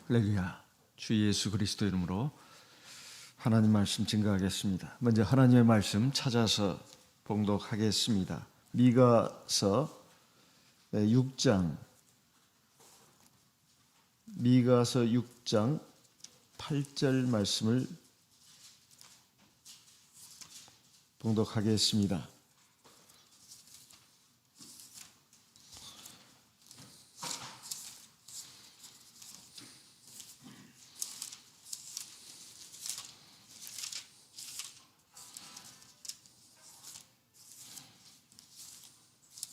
할렐루야. 주 예수 그리스도 이름으로 하나님 말씀 증거하겠습니다. 먼저 하나님의 말씀 찾아서 봉독하겠습니다. 미가서 6장 8절 말씀을 봉독하겠습니다.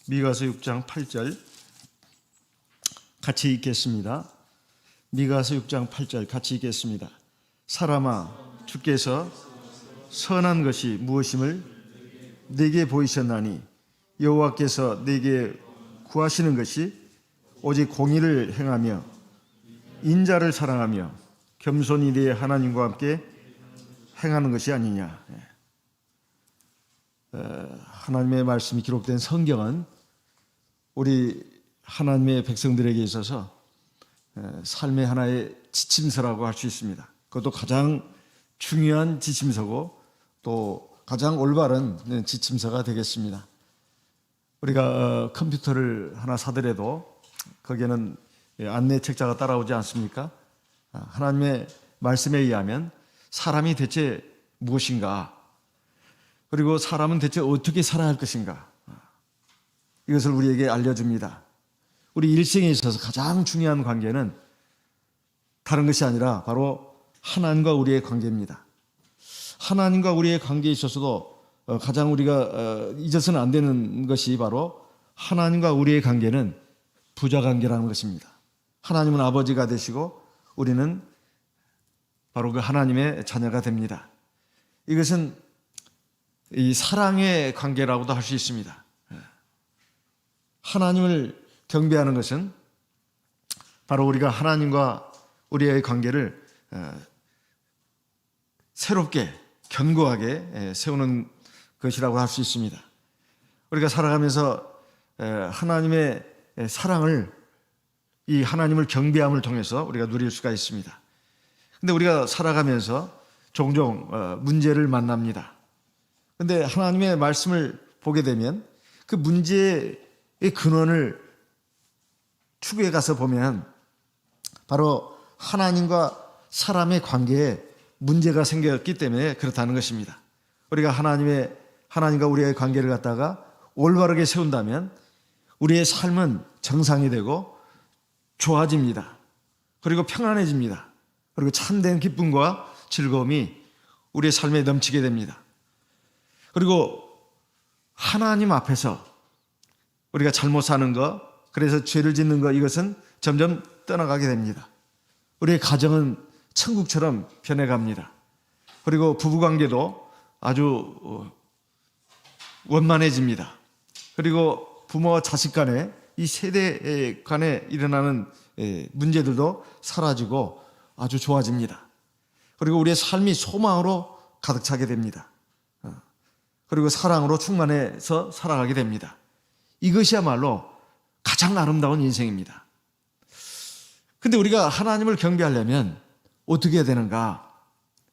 미가서 6장 8절 같이 읽겠습니다. 미가서 6장 8절 같이 읽겠습니다. 사람아, 주께서 선한 것이 무엇임을 네게 보이셨나니 여호와께서 네게 구하시는 것이 오직 공의를 행하며 인자를 사랑하며 겸손히 네 하나님과 함께 행하는 것이 아니냐. 하나님의 말씀이 기록된 성경은 우리 하나님의 백성들에게 있어서 삶의 하나의 지침서라고 할 수 있습니다. 그것도 가장 중요한 지침서고 또 가장 올바른 지침서가 되겠습니다. 우리가 컴퓨터를 하나 사더라도 거기에는 안내 책자가 따라오지 않습니까? 하나님의 말씀에 의하면 사람이 대체 무엇인가, 그리고 사람은 대체 어떻게 살아야 할 것인가, 이것을 우리에게 알려줍니다. 우리 일생에 있어서 가장 중요한 관계는 다른 것이 아니라 바로 하나님과 우리의 관계입니다. 하나님과 우리의 관계에 있어서도 가장 우리가 잊어서는 안 되는 것이 바로 하나님과 우리의 관계는 부자관계라는 것입니다. 하나님은 아버지가 되시고 우리는 바로 그 하나님의 자녀가 됩니다. 이것은 이 사랑의 관계라고도 할 수 있습니다. 하나님을 경배하는 것은 바로 우리가 하나님과 우리의 관계를 새롭게 견고하게 세우는 것이라고 할 수 있습니다. 우리가 살아가면서 하나님의 사랑을, 이 하나님을 경배함을 통해서 우리가 누릴 수가 있습니다. 근데 우리가 살아가면서 종종 문제를 만납니다. 근데 하나님의 말씀을 보게 되면 그 문제의 근원을 추구해 가서 보면 바로 하나님과 사람의 관계에 문제가 생겼기 때문에 그렇다는 것입니다. 우리가 하나님과 우리의 관계를 갖다가 올바르게 세운다면 우리의 삶은 정상이 되고 좋아집니다. 그리고 평안해집니다. 그리고 참된 기쁨과 즐거움이 우리의 삶에 넘치게 됩니다. 그리고 하나님 앞에서 우리가 잘못 사는 것, 그래서 죄를 짓는 것, 이것은 점점 떠나가게 됩니다. 우리의 가정은 천국처럼 변해갑니다. 그리고 부부관계도 아주 원만해집니다. 그리고 부모와 자식 간에, 이 세대 간에 일어나는 문제들도 사라지고 아주 좋아집니다. 그리고 우리의 삶이 소망으로 가득 차게 됩니다. 그리고 사랑으로 충만해서 살아가게 됩니다. 이것이야말로 가장 아름다운 인생입니다. 근데 우리가 하나님을 경배하려면 어떻게 해야 되는가?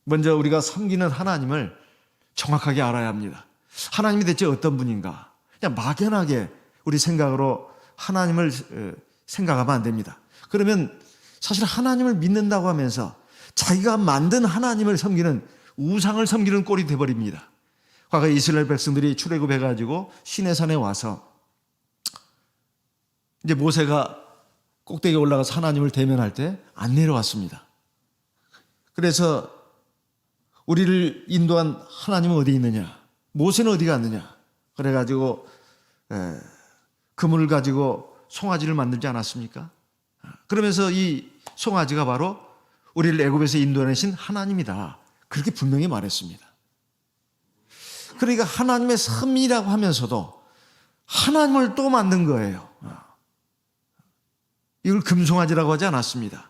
먼저 우리가 섬기는 하나님을 정확하게 알아야 합니다. 하나님이 대체 어떤 분인가? 그냥 막연하게 우리 생각으로 하나님을 생각하면 안 됩니다. 그러면 사실 하나님을 믿는다고 하면서 자기가 만든 하나님을 섬기는, 우상을 섬기는 꼴이 돼버립니다. 과거 이스라엘 백성들이 출애굽해가지고 시내산에 와서 이제 모세가 꼭대기에 올라가서 하나님을 대면할 때 안 내려왔습니다. 그래서 우리를 인도한 하나님은 어디 있느냐? 모세는 어디 갔느냐? 그래가지고 그물을 가지고 송아지를 만들지 않았습니까? 그러면서 이 송아지가 바로 우리를 애굽에서 인도하신 하나님이다, 그렇게 분명히 말했습니다. 그러니까 하나님의 섭리라고 하면서도 하나님을 또 만든 거예요. 이걸 금송아지라고 하지 않았습니다.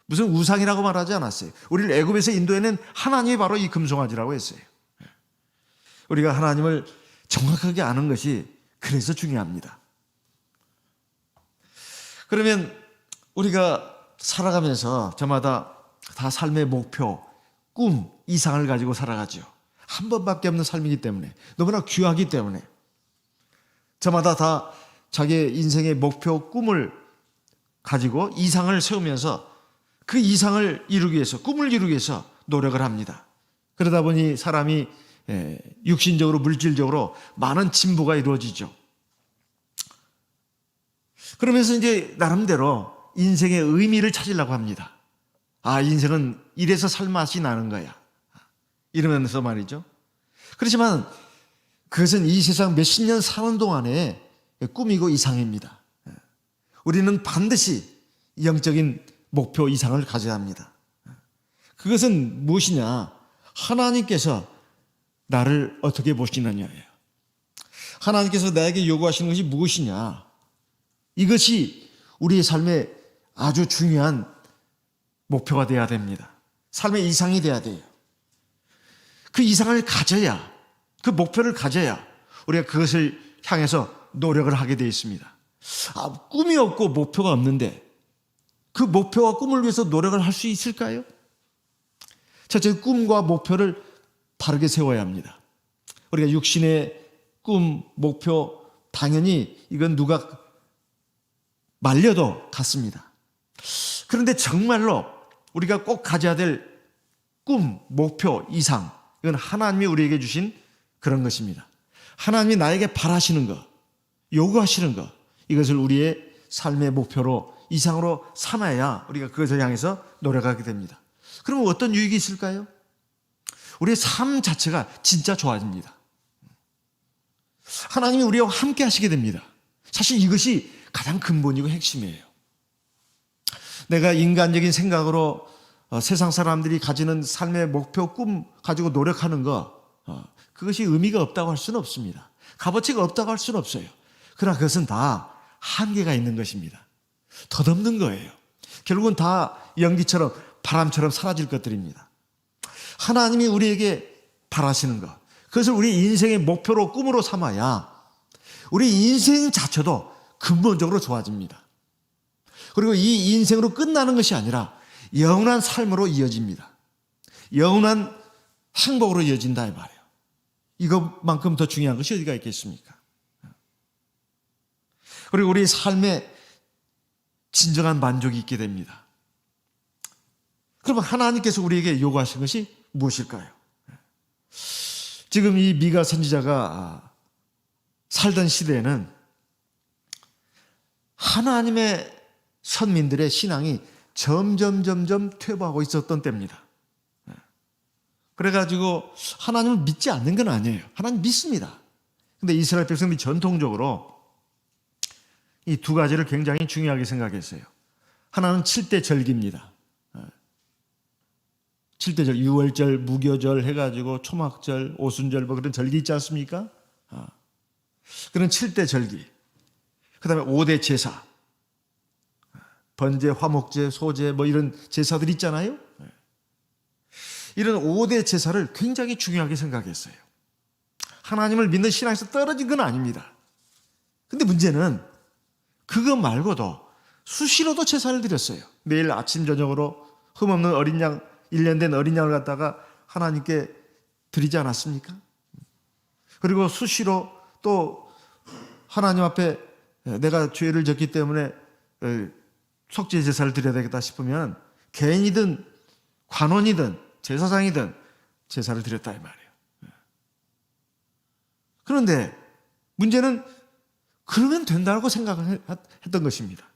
무슨 우상이라고 말하지 않았어요. 우리를 애굽에서 인도해낸 하나님이 바로 이 금송아지라고 했어요. 우리가 하나님을 정확하게 아는 것이 그래서 중요합니다. 그러면 우리가 살아가면서 저마다 다 삶의 목표, 꿈, 이상을 가지고 살아가죠. 한 번밖에 없는 삶이기 때문에, 너무나 귀하기 때문에 저마다 다 자기의 인생의 목표, 꿈을 가지고 이상을 세우면서 그 이상을 이루기 위해서, 꿈을 이루기 위해서 노력을 합니다. 그러다 보니 사람이 육신적으로, 물질적으로 많은 진보가 이루어지죠. 그러면서 이제 나름대로 인생의 의미를 찾으려고 합니다. 아, 인생은 이래서 살맛이 나는 거야, 이러면서 말이죠. 그렇지만 그것은 이 세상 몇십 년 사는 동안의 꿈이고 이상입니다. 우리는 반드시 영적인 목표 이상을 가져야 합니다. 그것은 무엇이냐? 하나님께서 나를 어떻게 보시느냐예요. 하나님께서 나에게 요구하시는 것이 무엇이냐? 이것이 우리의 삶의 아주 중요한 목표가 되어야 됩니다. 삶의 이상이 되어야 돼요. 그 이상을 가져야, 그 목표를 가져야 우리가 그것을 향해서 노력을 하게 되어 있습니다. 꿈이 없고 목표가 없는데 그 목표와 꿈을 위해서 노력을 할 수 있을까요? 첫째, 꿈과 목표를 바르게 세워야 합니다. 우리가 육신의 꿈, 목표, 당연히 이건 누가 말려도 같습니다. 그런데 정말로 우리가 꼭 가져야 될 꿈, 목표, 이상, 이건 하나님이 우리에게 주신 그런 것입니다. 하나님이 나에게 바라시는 것, 요구하시는 것, 이것을 우리의 삶의 목표로, 이상으로 삼아야 우리가 그것을 향해서 노력하게 됩니다. 그러면 어떤 유익이 있을까요? 우리의 삶 자체가 진짜 좋아집니다. 하나님이 우리와 함께 하시게 됩니다. 사실 이것이 가장 근본이고 핵심이에요. 내가 인간적인 생각으로 세상 사람들이 가지는 삶의 목표, 꿈 가지고 노력하는 거, 그것이 의미가 없다고 할 수는 없습니다. 값어치가 없다고 할 수는 없어요. 그러나 그것은 다 한계가 있는 것입니다. 덧없는 거예요. 결국은 다 연기처럼, 바람처럼 사라질 것들입니다. 하나님이 우리에게 바라시는 것, 그것을 우리 인생의 목표로, 꿈으로 삼아야 우리 인생 자체도 근본적으로 좋아집니다. 그리고 이 인생으로 끝나는 것이 아니라 영원한 삶으로 이어집니다. 영원한 행복으로 이어진다 이 말이에요. 이것만큼 더 중요한 것이 어디가 있겠습니까? 그리고 우리 삶에 진정한 만족이 있게 됩니다. 그러면 하나님께서 우리에게 요구하신 것이 무엇일까요? 지금 이 미가 선지자가 살던 시대에는 하나님의 선민들의 신앙이 점점 퇴보하고 있었던 때입니다. 그래가지고 하나님을 믿지 않는 건 아니에요. 하나님 믿습니다. 근데 이스라엘 백성들이 전통적으로 이 두 가지를 굉장히 중요하게 생각했어요. 하나는 7대 절기입니다. 7대절, 유월절, 무교절 해가지고 초막절, 오순절 뭐 그런 절기 있지 않습니까? 그런 7대 절기. 그 다음에 5대 제사. 번제, 화목제, 소제 뭐 이런 제사들 있잖아요. 이런 5대 제사를 굉장히 중요하게 생각했어요. 하나님을 믿는 신앙에서 떨어진 건 아닙니다. 근데 문제는 그거 말고도 수시로도 제사를 드렸어요. 매일 아침 저녁으로 흠없는 어린 양, 1년 된 어린 양을 갖다가 하나님께 드리지 않았습니까? 그리고 수시로 또 하나님 앞에 내가 죄를 졌기 때문에 속죄 제사를 드려야 되겠다 싶으면 개인이든 관원이든 제사장이든 제사를 드렸다 이 말이에요. 그런데 문제는 그러면 된다고 생각을 했던 것입니다.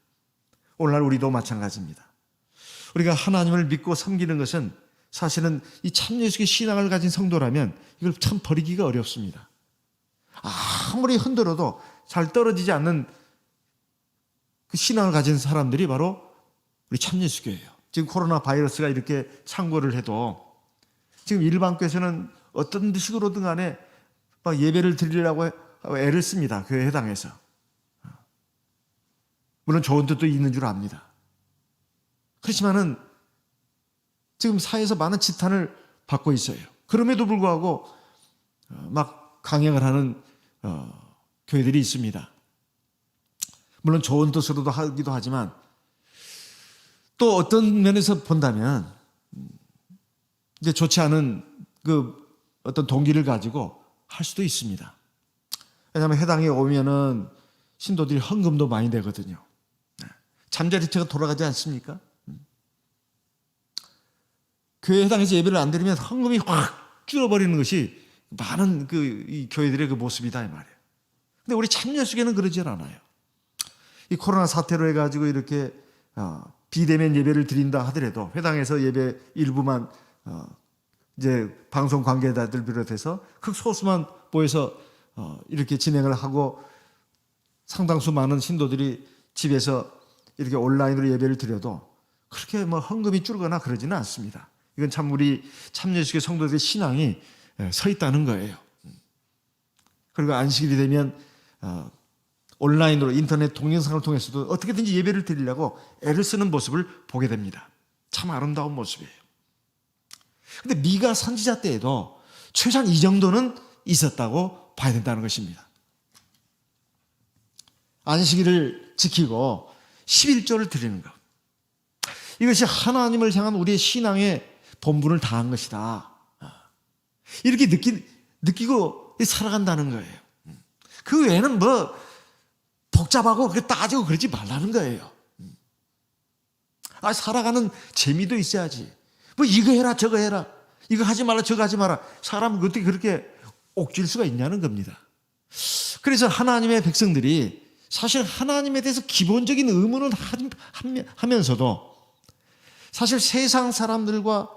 오늘날 우리도 마찬가지입니다. 우리가 하나님을 믿고 섬기는 것은 사실은 이 참 예수의 신앙을 가진 성도라면 이걸 참 버리기가 어렵습니다. 아무리 흔들어도 잘 떨어지지 않는 그 신앙을 가진 사람들이 바로 우리 참 예수교예요. 지금 코로나 바이러스가 이렇게 창궐을 해도 지금 일반 교회에서는 어떤 식으로든 간에 막 예배를 드리려고 애를 씁니다. 교회 해당해서. 물론 좋은 뜻도 있는 줄 압니다. 그렇지만은 지금 사회에서 많은 지탄을 받고 있어요. 그럼에도 불구하고 막 강행을 하는 교회들이 있습니다. 물론 좋은 뜻으로도 하기도 하지만 또 어떤 면에서 본다면 이제 좋지 않은 그 어떤 동기를 가지고 할 수도 있습니다. 왜냐하면 해당에 오면은 신도들이 헌금도 많이 내거든요. 잠자리채가 돌아가지 않습니까? 교회 해당에서 예배를 안 드리면 헌금이 확 줄어버리는 것이 많은 이 교회들의 그 모습이다 이 말이에요. 근데 우리 참여수교는 그러질 않아요. 이 코로나 사태로 해가지고 이렇게 비대면 예배를 드린다 하더라도 회당에서 예배 일부만 이제 방송 관계자들 비롯해서 극소수만 모여서 이렇게 진행을 하고 상당수 많은 신도들이 집에서 이렇게 온라인으로 예배를 드려도 그렇게 뭐 헌금이 줄거나 그러지는 않습니다. 이건 참 우리 참여수교 성도들의 신앙이 서 있다는 거예요. 그리고 안식일이 되면 온라인으로 인터넷 동영상을 통해서도 어떻게든지 예배를 드리려고 애를 쓰는 모습을 보게 됩니다. 참 아름다운 모습이에요. 근데 미가 선지자 때에도 최소한 이 정도는 있었다고 봐야 된다는 것입니다. 안식일을 지키고 11조를 드리는 것. 이것이 하나님을 향한 우리의 신앙의 본분을 다한 것이다. 이렇게 느끼고 살아간다는 거예요. 그 외에는 뭐 복잡하고 그렇게 따지고 그러지 말라는 거예요. 살아가는 재미도 있어야지. 뭐 이거 해라 저거 해라. 이거 하지 말라 저거 하지 마라. 사람은 어떻게 그렇게 옥질 수가 있냐는 겁니다. 그래서 하나님의 백성들이 사실 하나님에 대해서 기본적인 의문은 하면서도 사실 세상 사람들과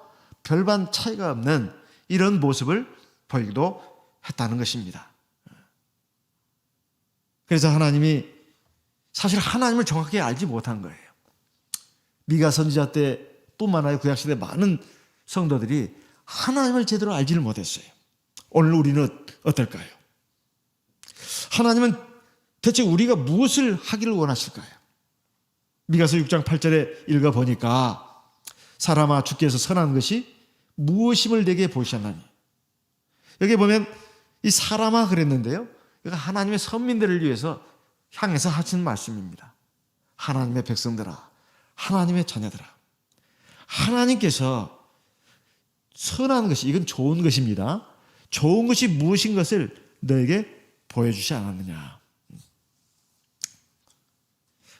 별반 차이가 없는 이런 모습을 보이기도 했다는 것입니다. 그래서 하나님이 사실 하나님을 정확하게 알지 못한 거예요. 미가 선지자 때뿐만 아니라 구약시대 많은 성도들이 하나님을 제대로 알지를 못했어요. 오늘 우리는 어떨까요? 하나님은 대체 우리가 무엇을 하기를 원하실까요? 미가서 6장 8절에 읽어보니까 사람아 주께서 선한 것이 무엇임을 내게 보셨나니. 여기 보면 이 사람아 그랬는데요, 이거 하나님의 선민들을 위해서 향해서 하신 말씀입니다. 하나님의 백성들아, 하나님의 자녀들아, 하나님께서 선한 것이, 이건 좋은 것입니다. 좋은 것이 무엇인 것을 너에게 보여주지 않았느냐.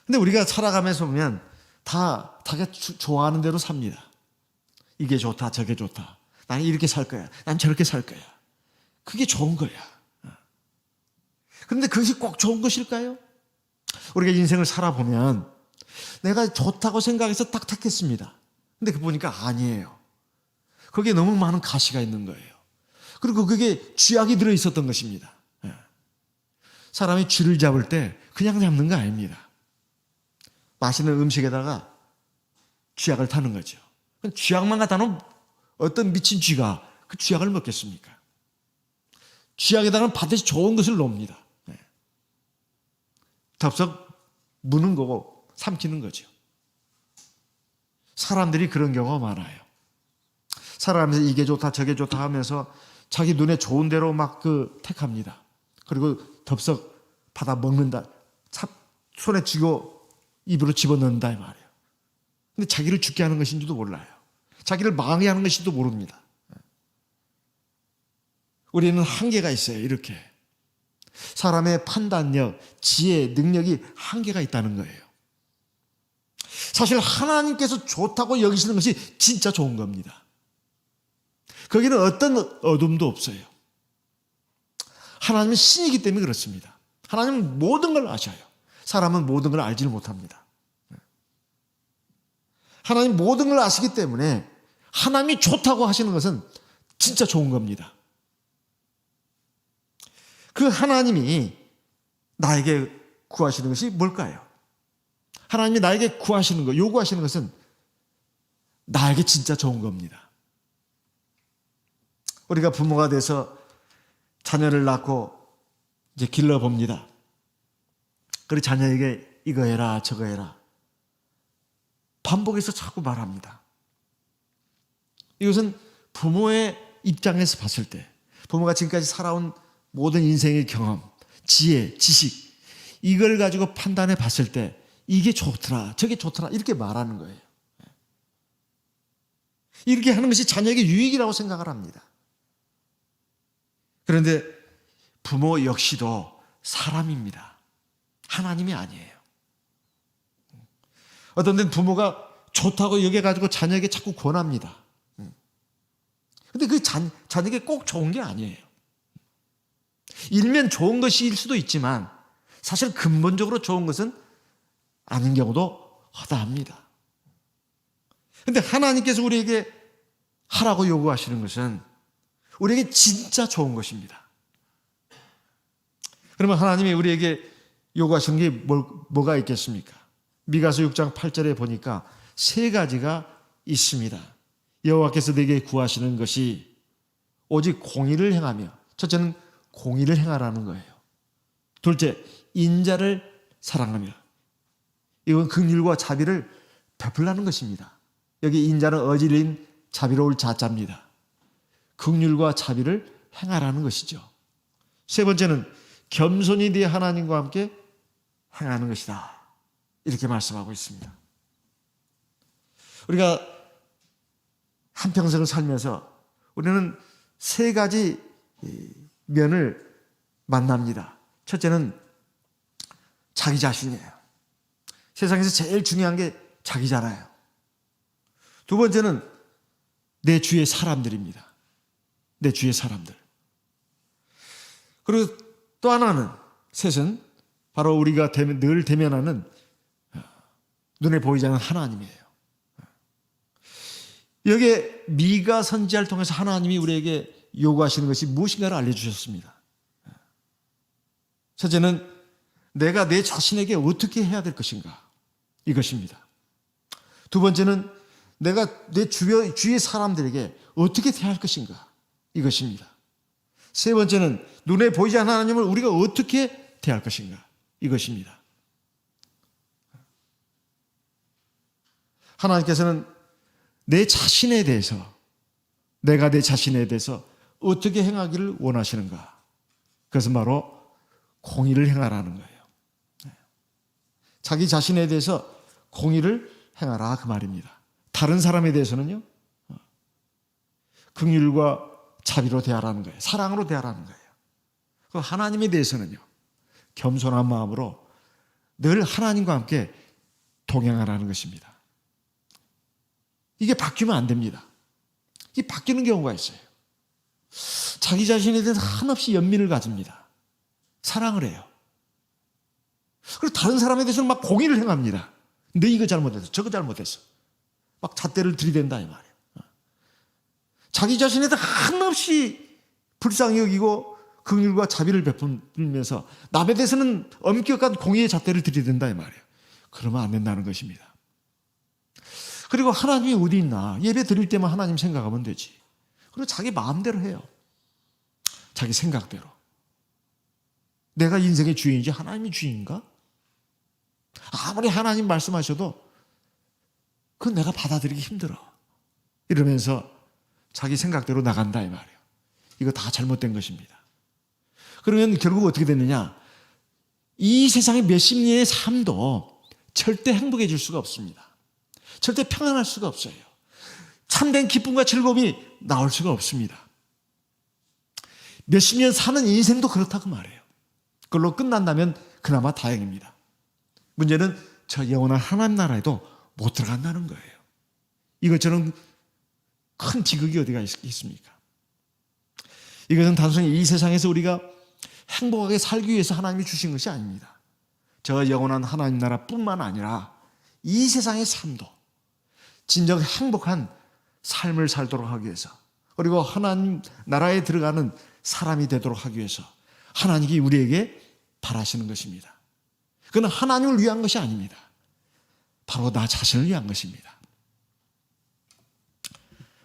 근데 우리가 살아가면서 보면 다 자기가 좋아하는 대로 삽니다. 이게 좋다 저게 좋다, 나는 이렇게 살 거야, 난 저렇게 살 거야. 그게 좋은 거야. 그런데 그것이 꼭 좋은 것일까요? 우리가 인생을 살아보면 내가 좋다고 생각해서 딱 택했습니다. 근데 그 보니까 아니에요. 거기에 너무 많은 가시가 있는 거예요. 그리고 그게 쥐약이 들어있었던 것입니다. 사람이 쥐를 잡을 때 그냥 잡는 거 아닙니다. 맛있는 음식에다가 쥐약을 타는 거죠. 쥐약만 갖다 놓으면 어떤 미친 쥐가 그 쥐약을 먹겠습니까? 쥐약에다가는 반드시 좋은 것을 놓습니다. 덥석 무는 거고 삼키는 거죠. 사람들이 그런 경우가 많아요. 살아가면서 이게 좋다 저게 좋다 하면서 자기 눈에 좋은 대로 막 택합니다. 그리고 덥석 받아 먹는다, 손에 쥐고 입으로 집어넣는다 이 말이에요. 근데 자기를 죽게 하는 것인지도 몰라요. 자기를 망하게 하는 것인지도 모릅니다. 우리는 한계가 있어요. 이렇게 사람의 판단력, 지혜, 능력이 한계가 있다는 거예요. 사실 하나님께서 좋다고 여기시는 것이 진짜 좋은 겁니다. 거기는 어떤 어둠도 없어요. 하나님은 신이기 때문에 그렇습니다. 하나님은 모든 걸 아셔요. 사람은 모든 걸 알지를 못합니다. 하나님 모든 걸 아시기 때문에 하나님이 좋다고 하시는 것은 진짜 좋은 겁니다. 그 하나님이 나에게 구하시는 것이 뭘까요? 하나님이 나에게 구하시는 것, 요구하시는 것은 나에게 진짜 좋은 겁니다. 우리가 부모가 돼서 자녀를 낳고 이제 길러봅니다. 그리고 자녀에게 이거 해라 저거 해라 반복해서 자꾸 말합니다. 이것은 부모의 입장에서 봤을 때, 부모가 지금까지 살아온 모든 인생의 경험, 지혜, 지식, 이걸 가지고 판단해 봤을 때 이게 좋더라 저게 좋더라 이렇게 말하는 거예요. 이렇게 하는 것이 자녀에게 유익이라고 생각을 합니다. 그런데 부모 역시도 사람입니다. 하나님이 아니에요. 어떤 데는 부모가 좋다고 여겨가지고 자녀에게 자꾸 권합니다. 근데 그 자녀에게 꼭 좋은 게 아니에요. 일면 좋은 것일 수도 있지만 사실 근본적으로 좋은 것은 아닌 경우도 허다합니다. 그런데 하나님께서 우리에게 하라고 요구하시는 것은 우리에게 진짜 좋은 것입니다. 그러면 하나님이 우리에게 요구하시는 게 뭐가 있겠습니까? 미가서 6장 8절에 보니까 세 가지가 있습니다. 여호와께서 내게 구하시는 것이 오직 공의를 행하며, 첫째는 공의를 행하라는 거예요. 둘째, 인자를 사랑하며, 이건 긍휼과 자비를 베풀라는 것입니다. 여기 인자는 어질린 자비로울 자자입니다. 긍휼과 자비를 행하라는 것이죠. 세 번째는 겸손히 네 하나님과 함께 행하는 것이다. 이렇게 말씀하고 있습니다. 우리가 한평생을 살면서 우리는 세 가지 면을 만납니다. 첫째는 자기 자신이에요. 세상에서 제일 중요한 게 자기잖아요. 두 번째는 내 주위의 사람들입니다. 내 주위의 사람들. 그리고 또 하나는, 셋은 바로 우리가 늘 대면하는 눈에 보이지 않는 하나님이에요. 여기에 미가 선지자를 통해서 하나님이 우리에게 요구하시는 것이 무엇인가를 알려주셨습니다. 첫째는 내가 내 자신에게 어떻게 해야 될 것인가, 이것입니다. 두 번째는 내가 내 주위의 사람들에게 어떻게 대할 것인가, 이것입니다. 세 번째는 눈에 보이지 않는 하나님을 우리가 어떻게 대할 것인가, 이것입니다. 하나님께서는 내 자신에 대해서, 내가 내 자신에 대해서 어떻게 행하기를 원하시는가, 그것은 바로 공의를 행하라는 거예요. 자기 자신에 대해서 공의를 행하라, 그 말입니다. 다른 사람에 대해서는요, 긍휼과 자비로 대하라는 거예요. 사랑으로 대하라는 거예요. 그 하나님에 대해서는요, 겸손한 마음으로 늘 하나님과 함께 동행하라는 것입니다. 이게 바뀌면 안 됩니다. 이게 바뀌는 경우가 있어요. 자기 자신에 대해서 한없이 연민을 가집니다. 사랑을 해요. 그리고 다른 사람에 대해서는 막 공의를 행합니다. 너 이거 잘못했어, 저거 잘못했어. 막 잣대를 들이댄다, 이 말이에요. 자기 자신에 대해서 한없이 불쌍히 여기고 긍휼과 자비를 베풀면서 남에 대해서는 엄격한 공의의 잣대를 들이댄다, 이 말이에요. 그러면 안 된다는 것입니다. 그리고 하나님이 어디 있나, 예배 드릴 때만 하나님 생각하면 되지. 그리고 자기 마음대로 해요. 자기 생각대로. 내가 인생의 주인이지 하나님이 주인인가? 아무리 하나님 말씀하셔도 그건 내가 받아들이기 힘들어. 이러면서 자기 생각대로 나간다, 이 말이에요. 이거 다 잘못된 것입니다. 그러면 결국 어떻게 되느냐? 이 세상의 몇십 년의 삶도 절대 행복해질 수가 없습니다. 절대 평안할 수가 없어요. 참된 기쁨과 즐거움이 나올 수가 없습니다. 몇십 년 사는 인생도 그렇다고 말해요. 그걸로 끝난다면 그나마 다행입니다. 문제는 저 영원한 하나님 나라에도 못 들어간다는 거예요. 이것처럼 큰 비극이 어디가 있습니까? 이것은 단순히 이 세상에서 우리가 행복하게 살기 위해서 하나님이 주신 것이 아닙니다. 저 영원한 하나님 나라뿐만 아니라 이 세상의 삶도 진정 행복한 삶을 살도록 하기 위해서, 그리고 하나님 나라에 들어가는 사람이 되도록 하기 위해서 하나님이 우리에게 바라시는 것입니다. 그건 하나님을 위한 것이 아닙니다. 바로 나 자신을 위한 것입니다.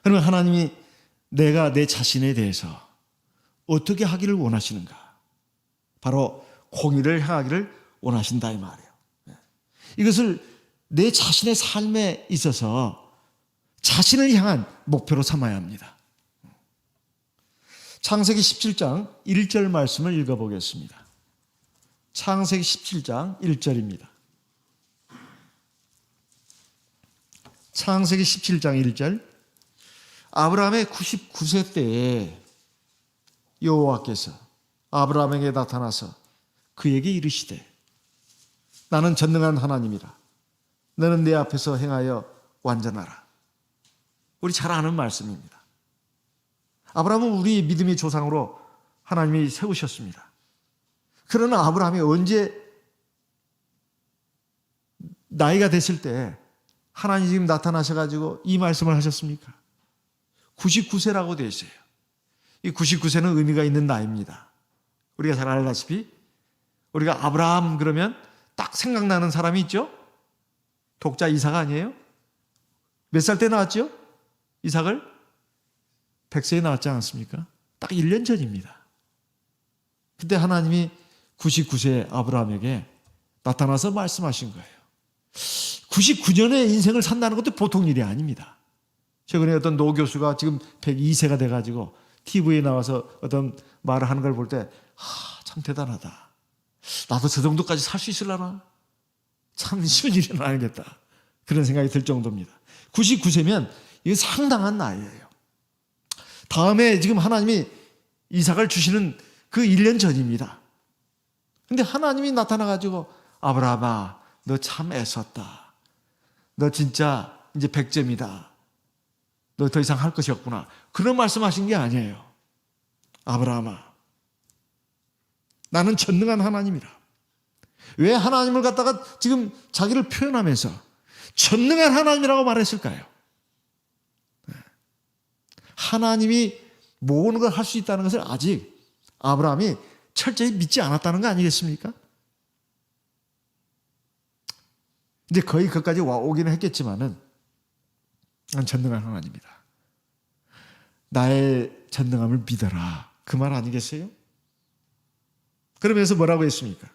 그러면 하나님이 내가 내 자신에 대해서 어떻게 하기를 원하시는가? 바로 공의를 행하기를 원하신다, 이 말이에요. 이것을 내 자신의 삶에 있어서 자신을 향한 목표로 삼아야 합니다. 창세기 17장 1절 말씀을 읽어보겠습니다. 창세기 17장 1절입니다. 창세기 17장 1절, 아브라함의 99세 때에 여호와께서 아브라함에게 나타나서 그에게 이르시되 나는 전능한 하나님이라. 너는 내 앞에서 행하여 완전하라. 우리 잘 아는 말씀입니다. 아브라함은 우리 믿음의 조상으로 하나님이 세우셨습니다. 그러나 아브라함이 언제 나이가 됐을 때 하나님이 지금 나타나셔가지고 이 말씀을 하셨습니까? 99세라고 되어 있어요. 이 99세는 의미가 있는 나이입니다. 우리가 잘 알다시피 우리가 아브라함 그러면 딱 생각나는 사람이 있죠? 독자 이삭 아니에요? 몇 살 때 낳았죠? 이삭을? 100세에 낳았지 않았습니까? 딱 1년 전입니다. 그때 하나님이 99세 아브라함에게 나타나서 말씀하신 거예요. 99년의 인생을 산다는 것도 보통 일이 아닙니다. 최근에 어떤 노 교수가 지금 102세가 돼가지고 TV에 나와서 어떤 말을 하는 걸 볼 때 참 대단하다. 나도 저 정도까지 살 수 있으려나? 참 쉬운 일은 아니겠다. 그런 생각이 들 정도입니다. 99세면 이게 상당한 나이예요. 다음에 지금 하나님이 이삭을 주시는 그 1년 전입니다. 근데 하나님이 나타나가지고 아브라함아 너 참 애썼다. 너 진짜 이제 100점이다. 너 더 이상 할 것이 없구나. 그런 말씀하신 게 아니에요. 아브라함아 나는 전능한 하나님이라. 왜 하나님을 갖다가 지금 자기를 표현하면서 전능한 하나님이라고 말했을까요? 하나님이 모든 걸 할 수 있다는 것을 아직 아브라함이 철저히 믿지 않았다는 거 아니겠습니까? 이제 거의 거기까지 오기는 했겠지만은 난 전능한 하나님이다. 나의 전능함을 믿어라. 그 말 아니겠어요? 그러면서 뭐라고 했습니까?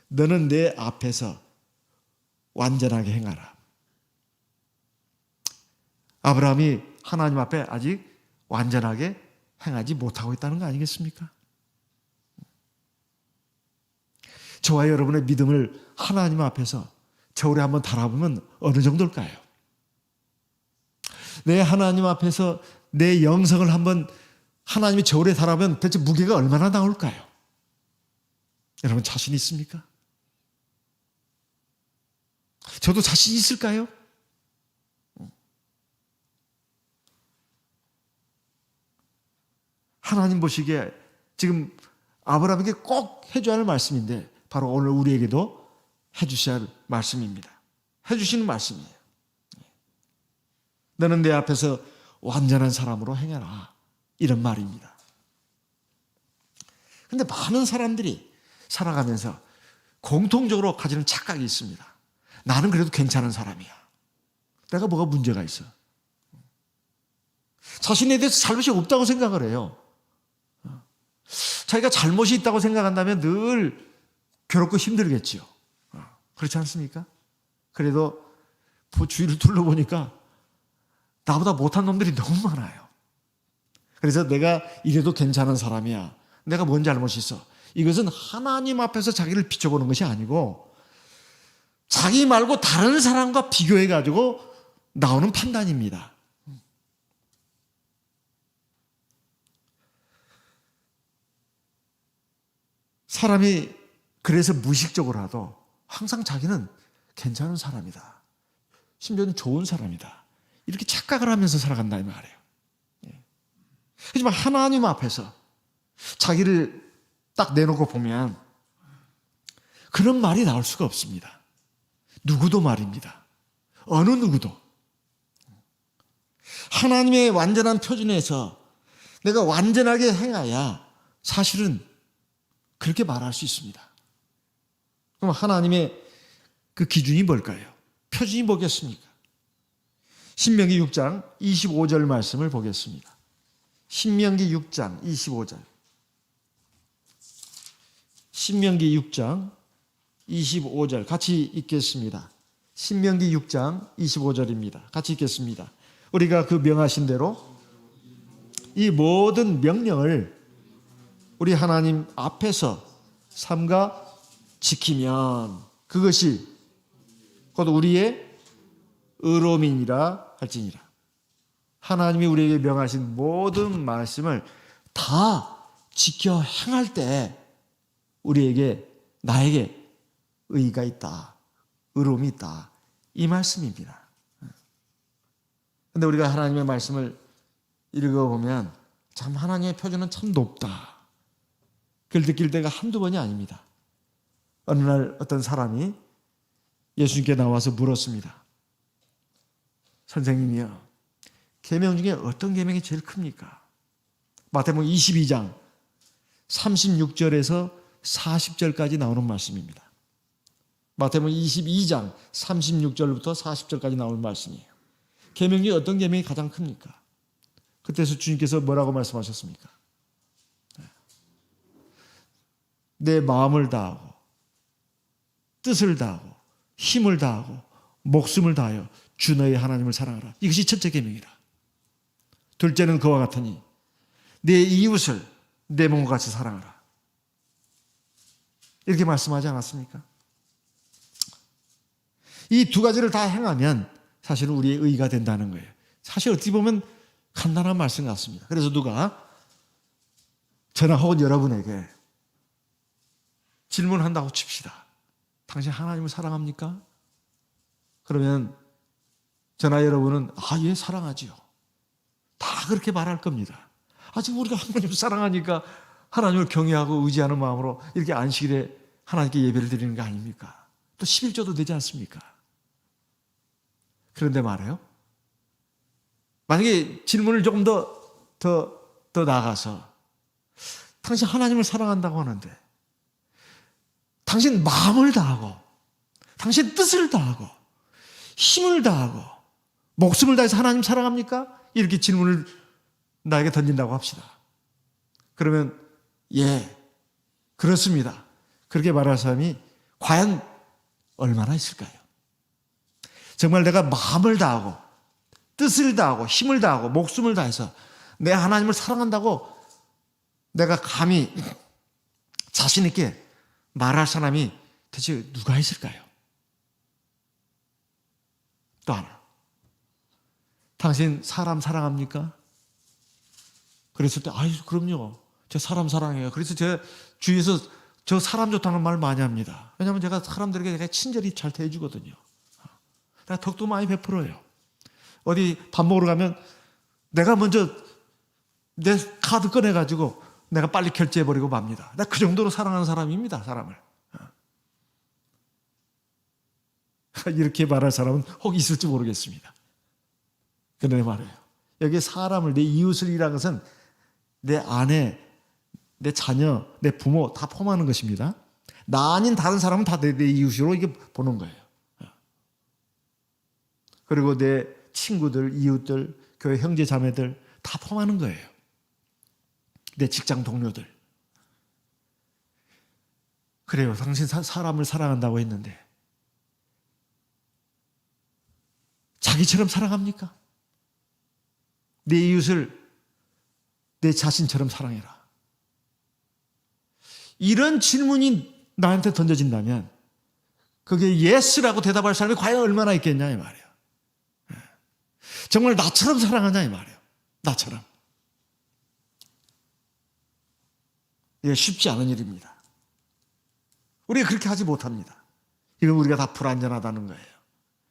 너는 내 앞에서 완전하게 행하라. 아브라함이 하나님 앞에 아직 완전하게 행하지 못하고 있다는 거 아니겠습니까? 저와 여러분의 믿음을 하나님 앞에서 저울에 한번 달아보면 어느 정도일까요? 내 하나님 앞에서 내 영성을 한번 하나님의 저울에 달아보면 대체 무게가 얼마나 나올까요? 여러분 자신 있습니까? 저도 자신 있을까요? 하나님 보시기에 지금 아브라함에게 꼭 해줘야 할 말씀인데 바로 오늘 우리에게도 해주셔야 할 말씀입니다. 해주시는 말씀이에요. 너는 내 앞에서 완전한 사람으로 행해라. 이런 말입니다. 그런데 많은 사람들이 살아가면서 공통적으로 가지는 착각이 있습니다. 나는 그래도 괜찮은 사람이야. 내가 뭐가 문제가 있어. 자신에 대해서 잘못이 없다고 생각을 해요. 자기가 잘못이 있다고 생각한다면 늘 괴롭고 힘들겠지요. 그렇지 않습니까? 그래도 주위를 둘러보니까 나보다 못한 놈들이 너무 많아요. 그래서 내가 이래도 괜찮은 사람이야. 내가 뭔 잘못이 있어. 이것은 하나님 앞에서 자기를 비춰보는 것이 아니고 자기 말고 다른 사람과 비교해가지고 나오는 판단입니다. 사람이 그래서 무의식적으로라도 항상 자기는 괜찮은 사람이다. 심지어는 좋은 사람이다. 이렇게 착각을 하면서 살아간다 이 말이에요. 하지만 하나님 앞에서 자기를 딱 내놓고 보면 그런 말이 나올 수가 없습니다. 누구도 말입니다. 어느 누구도. 하나님의 완전한 표준에서 내가 완전하게 행해야 사실은 그렇게 말할 수 있습니다. 그럼 하나님의 그 기준이 뭘까요? 표준이 뭐겠습니까? 신명기 6장 25절 말씀을 보겠습니다. 신명기 6장 25절. 신명기 6장 25절 같이 읽겠습니다. 신명기 6장 25절입니다. 같이 읽겠습니다. 우리가 그 명하신 대로 이 모든 명령을 우리 하나님 앞에서 삼가 지키면 그것이 곧 우리의 의로움이니라 할지니라. 하나님이 우리에게 명하신 모든 말씀을 다 지켜 행할 때 우리에게, 나에게 의의가 있다, 의로움이 있다, 이 말씀입니다. 그런데 우리가 하나님의 말씀을 읽어보면 참 하나님의 표준은 참 높다, 그걸 느낄 때가 한두 번이 아닙니다. 어느 날 어떤 사람이 예수님께 나와서 물었습니다. 선생님이요, 계명 중에 어떤 계명이 제일 큽니까? 마태복음 22장 36절에서 40절까지 나오는 말씀입니다. 마태복음 22장 36절부터 40절까지 나오는 말씀이에요. 계명 중에 어떤 계명이 가장 큽니까? 그때서 주님께서 뭐라고 말씀하셨습니까? 내 마음을 다하고 뜻을 다하고 힘을 다하고 목숨을 다하여 주 너의 하나님을 사랑하라. 이것이 첫째 계명이라. 둘째는 그와 같으니 내 이웃을 내 몸과 같이 사랑하라. 이렇게 말씀하지 않았습니까? 이 두 가지를 다 행하면 사실은 우리의 의가 된다는 거예요. 사실 어떻게 보면 간단한 말씀 같습니다. 그래서 누가 저나 혹은 여러분에게 질문한다고 칩시다. 당신 하나님을 사랑합니까? 그러면 저나 여러분은 예, 사랑하지요. 다 그렇게 말할 겁니다. 지금 우리가 하나님을 사랑하니까 하나님을 경외하고 의지하는 마음으로 이렇게 안식일에 하나님께 예배를 드리는 거 아닙니까? 또 11조도 되지 않습니까? 그런데 말이에요, 만약에 질문을 조금 더 나아가서 당신 하나님을 사랑한다고 하는데 당신 마음을 다하고 당신 뜻을 다하고 힘을 다하고 목숨을 다해서 하나님 사랑합니까? 이렇게 질문을 나에게 던진다고 합시다. 그러면 예, 그렇습니다. 그렇게 말할 사람이 과연 얼마나 있을까요? 정말 내가 마음을 다하고 뜻을 다하고 힘을 다하고 목숨을 다해서 내 하나님을 사랑한다고 내가 감히 자신 있게 말할 사람이 대체 누가 있을까요? 또 하나, 당신 사람 사랑합니까? 그랬을 때 그럼요, 저 사람 사랑해요. 그래서 제 주위에서 저 사람 좋다는 말 많이 합니다. 왜냐하면 제가 사람들에게 되게 친절히 잘 대해주거든요. 내가 덕도 많이 베풀어요. 어디 밥 먹으러 가면 내가 먼저 내 카드 꺼내가지고 내가 빨리 결제해버리고 맙니다. 나 그 정도로 사랑하는 사람입니다, 사람을. 이렇게 말할 사람은 혹 있을지 모르겠습니다. 그런데 말이에요, 여기 사람을, 내 이웃을이라는 것은 내 아내, 내 자녀, 내 부모 다 포함하는 것입니다. 나 아닌 다른 사람은 다 내 이웃으로 이게 보는 거예요. 그리고 내 친구들, 이웃들, 교회 형제 자매들 다 포함하는 거예요. 내 직장 동료들. 그래요, 당신 사람을 사랑한다고 했는데 자기처럼 사랑합니까? 내 이웃을 내 자신처럼 사랑해라. 이런 질문이 나한테 던져진다면 그게 예스라고 대답할 사람이 과연 얼마나 있겠냐 이 말이에요. 정말 나처럼 사랑하냐 이 말이에요. 나처럼. 이게 쉽지 않은 일입니다. 우리가 그렇게 하지 못합니다. 이건 우리가 다 불완전하다는 거예요.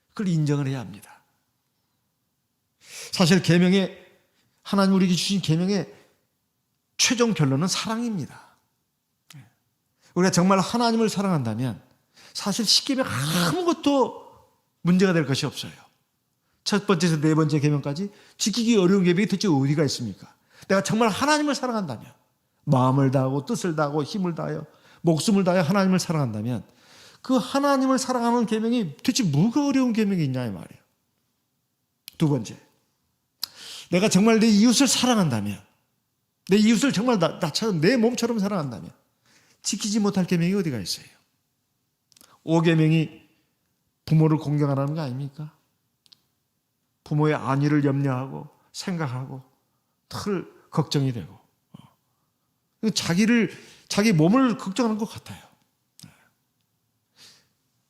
그걸 인정을 해야 합니다. 사실 계명의, 하나님 우리에게 주신 계명의 최종 결론은 사랑입니다. 우리가 정말 하나님을 사랑한다면 사실 십계명 아무것도 문제가 될 것이 없어요. 첫 번째에서 네 번째 계명까지 지키기 어려운 계명이 대체 어디가 있습니까? 내가 정말 하나님을 사랑한다면, 마음을 다하고 뜻을 다하고 힘을 다하여 목숨을 다하여 하나님을 사랑한다면 그 하나님을 사랑하는 계명이 대체 뭐가 어려운 계명이 있냐 이 말이에요. 두 번째, 내가 정말 내 이웃을 사랑한다면, 내 이웃을 정말 나처럼 내 몸처럼 사랑한다면 지키지 못할 계명이 어디가 있어요? 5계명이 부모를 공경하라는 거 아닙니까? 부모의 안위를 염려하고 생각하고 늘 걱정이 되고 자기 몸을 걱정하는 것 같아요.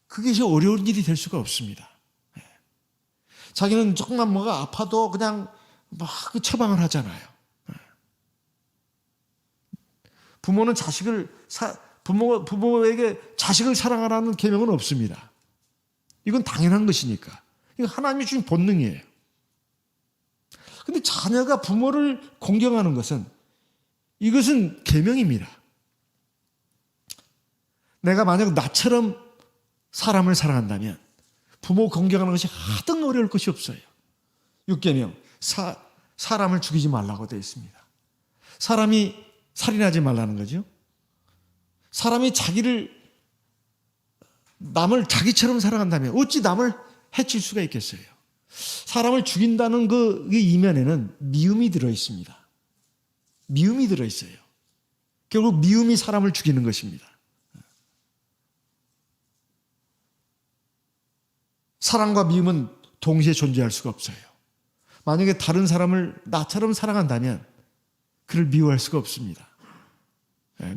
그게 어려운 일이 될 수가 없습니다. 자기는 조금만 뭐가 아파도 그냥 막 처방을 하잖아요. 부모는 부모에게 자식을 사랑하라는 계명은 없습니다. 이건 당연한 것이니까. 이건 하나님이 주신 본능이에요. 근데 자녀가 부모를 공경하는 것은 이것은 계명입니다. 내가 만약 나처럼 사람을 사랑한다면 부모 공경하는 것이 하등 어려울 것이 없어요. 6계명 사람을 죽이지 말라고 되어 있습니다. 사람이 살인하지 말라는 거죠. 사람이 남을 자기처럼 사랑한다면 어찌 남을 해칠 수가 있겠어요. 사람을 죽인다는 그 이면에는 미움이 들어있습니다. 미움이 들어있어요. 결국 미움이 사람을 죽이는 것입니다. 사랑과 미움은 동시에 존재할 수가 없어요. 만약에 다른 사람을 나처럼 사랑한다면 그를 미워할 수가 없습니다.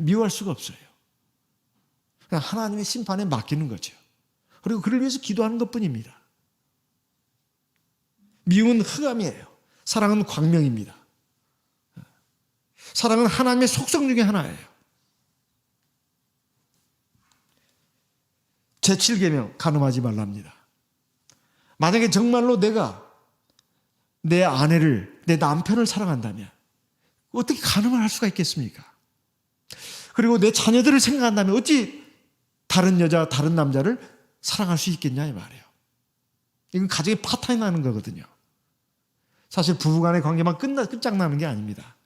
미워할 수가 없어요. 그냥 하나님의 심판에 맡기는 거죠. 그리고 그를 위해서 기도하는 것뿐입니다. 미움은 흑암이에요. 사랑은 광명입니다. 사랑은 하나님의 속성 중에 하나예요. 제7계명 간음하지 말랍니다. 만약에 정말로 내가 내 아내를, 내 남편을 사랑한다면 어떻게 간음을 할 수가 있겠습니까? 그리고 내 자녀들을 생각한다면 어찌 다른 여자, 다른 남자를 사랑할 수 있겠냐 이 말이에요. 이건 가정의 파탄이 나는 거거든요. 사실 부부간의 관계만 끝장나는 게 아닙니다.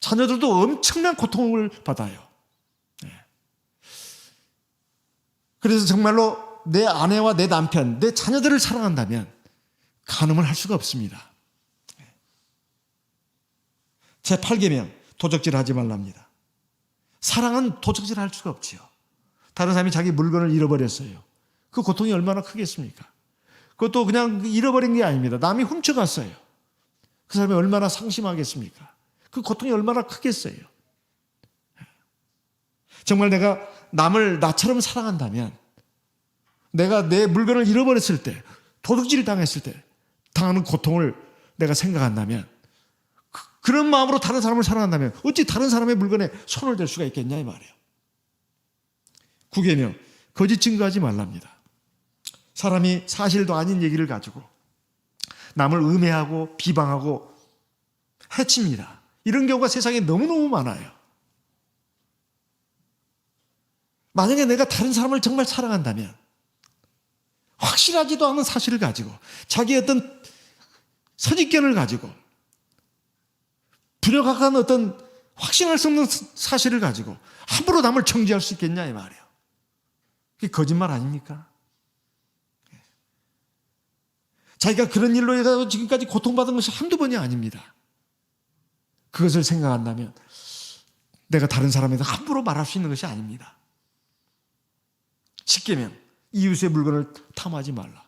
자녀들도 엄청난 고통을 받아요. 그래서 정말로 내 아내와 내 남편, 내 자녀들을 사랑한다면 간음을 할 수가 없습니다. 제8계명 도적질하지 말랍니다. 사랑은 도적질할 수가 없지요. 다른 사람이 자기 물건을 잃어버렸어요. 그 고통이 얼마나 크겠습니까? 그것도 그냥 잃어버린 게 아닙니다. 남이 훔쳐갔어요. 그 사람이 얼마나 상심하겠습니까? 그 고통이 얼마나 크겠어요. 정말 내가 남을 나처럼 사랑한다면 내가 내 물건을 잃어버렸을 때, 도둑질 당했을 때 당하는 고통을 내가 생각한다면 그런 마음으로 다른 사람을 사랑한다면 어찌 다른 사람의 물건에 손을 댈 수가 있겠냐 이 말이에요. 9계명 거짓 증거하지 말랍니다. 사람이 사실도 아닌 얘기를 가지고 남을 음해하고 비방하고 해칩니다. 이런 경우가 세상에 너무너무 많아요. 만약에 내가 다른 사람을 정말 사랑한다면 확실하지도 않은 사실을 가지고 자기의 어떤 선입견을 가지고 불역학한 어떤 확신할 수 없는 사실을 가지고 함부로 남을 정죄할 수 있겠냐 이 말이에요. 그게 거짓말 아닙니까? 자기가 그런 일로 해서 지금까지 고통받은 것이 한두 번이 아닙니다. 그것을 생각한다면 내가 다른 사람에게 함부로 말할 수 있는 것이 아닙니다. 10계명 이웃의 물건을 탐하지 말라.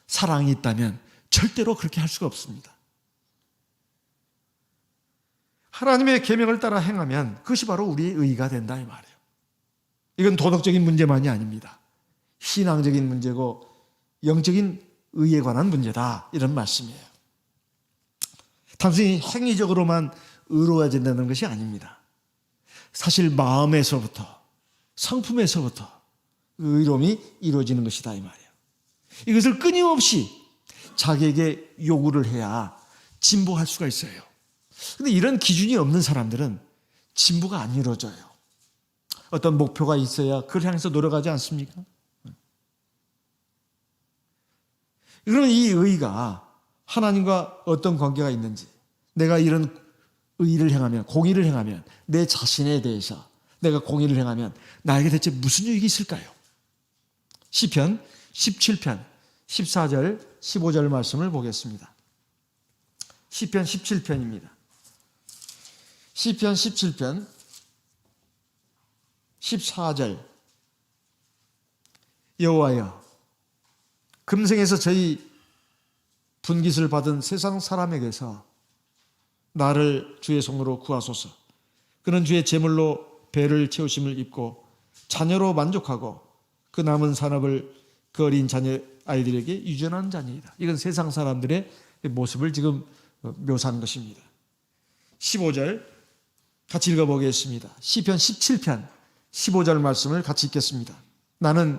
사랑이 있다면 절대로 그렇게 할 수가 없습니다. 하나님의 계명을 따라 행하면 그것이 바로 우리의 의가 된다 이 말이에요. 이건 도덕적인 문제만이 아닙니다. 신앙적인 문제고 영적인 의에 관한 문제다 이런 말씀이에요. 단순히 행위적으로만 의로워진다는 것이 아닙니다. 사실 마음에서부터 성품에서부터 의로움이 이루어지는 것이다 이 말이에요. 이것을 끊임없이 자기에게 요구를 해야 진보할 수가 있어요. 그런데 이런 기준이 없는 사람들은 진보가 안 이루어져요. 어떤 목표가 있어야 그걸 향해서 노력하지 않습니까? 그러면 이 의가 하나님과 어떤 관계가 있는지, 내가 이런 의를 행하면, 공의를 행하면 내 자신에 대해서 내가 공의를 행하면 나에게 대체 무슨 유익이 있을까요? 시편 17편 14절 15절 말씀을 보겠습니다. 시편 17편입니다. 시편 17편 14절 여호와여 금생에서 저희 분깃을 받은 세상 사람에게서 나를 주의 손으로 구하소서. 그는 주의 제물로 배를 채우심을 입고 자녀로 만족하고 그 남은 산업을 그 어린 자녀 아이들에게 유전한 자녀이다. 이건 세상 사람들의 모습을 지금 묘사한 것입니다. 15절 같이 읽어보겠습니다. 시편 17편 15절 말씀을 같이 읽겠습니다. 나는